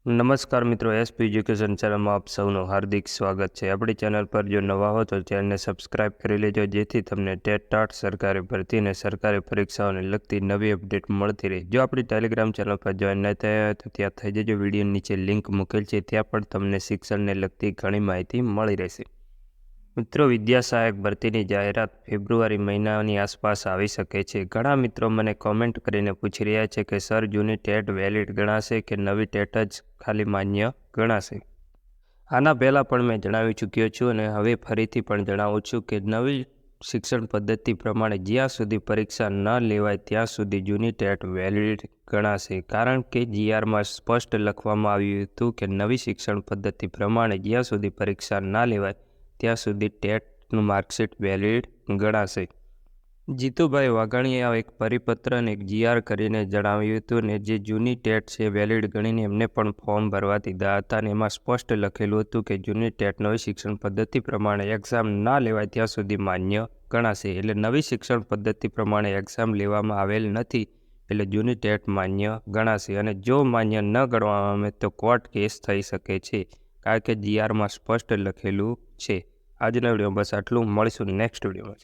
નમસ્કાર મિત્રો, SP education ચેનલમાં આપ સૌનું હાર્દિક સ્વાગત છે। આપણી ચેનલ પર જો નવા હો તો ચેનલને સબસ્ક્રાઇબ કરી લેજો, જેથી તમને ટેટ સરકારી ભરતી અને સરકારી પરીક્ષાઓને લગતી નવી અપડેટ મળતી રહે। જો આપણી ટેલિગ્રામ ચેનલ પર જોઈન ન થયા હોય તો ત્યાં થઈ જજો। વિડીયો નીચે લિંક મૂકેલ છે, ત્યાં પણ તમને શિક્ષણને લગતી ઘણી માહિતી મળી રહેશે। મિત્રો, વિદ્યા સહાયક ભરતીની જાહેરાત ફેબ્રુઆરી મહિનાની આસપાસ આવી શકે છે। ઘણા મિત્રો મને કોમેન્ટ કરીને પૂછી રહ્યા છે કે સર, જૂની ટેટ વેલિડ ગણાશે કે નવી ટેટ જ ખાલી માન્ય ગણાશે? આના પહેલાં પણ મેં જણાવી ચૂક્યો છું અને હવે ફરીથી પણ જણાવું છું કે નવી શિક્ષણ પદ્ધતિ પ્રમાણે જ્યાં સુધી પરીક્ષા ન લેવાય ત્યાં સુધી જૂની ટેટ વેલિડ ગણાશે। કારણ કે જીઆરમાં સ્પષ્ટ લખવામાં આવ્યું હતું કે નવી શિક્ષણ પદ્ધતિ પ્રમાણે જ્યાં સુધી પરીક્ષા ના લેવાય ત્યાં સુધી ટેટનું માર્કશીટ વેલિડ ગણાશે। જીતુભાઈ વાઘાણીએ એક પરિપત્ર અને એક જીઆર કરીને જણાવ્યું હતું ને જે જૂની ટેટ છે વેલિડ ગણીને એમને પણ ફોર્મ ભરવા દીધા હતા અને એમાં સ્પષ્ટ લખેલું હતું કે જૂની ટેટ નવી શિક્ષણ પદ્ધતિ પ્રમાણે એક્ઝામ ના લેવાય ત્યાં સુધી માન્ય ગણાશે। એટલે નવી શિક્ષણ પદ્ધતિ પ્રમાણે એક્ઝામ લેવામાં આવેલ નથી એટલે જૂની ટેટ માન્ય ગણાશે અને જો માન્ય ન ગણવામાં આવે તો કોર્ટ કેસ થઈ શકે છે, કારણ કે જીઆરમાં સ્પષ્ટ લખેલું છે। આજના વિડીયોમાં બસ આટલું, મળીશું નેક્સ્ટ વિડીયોમાં।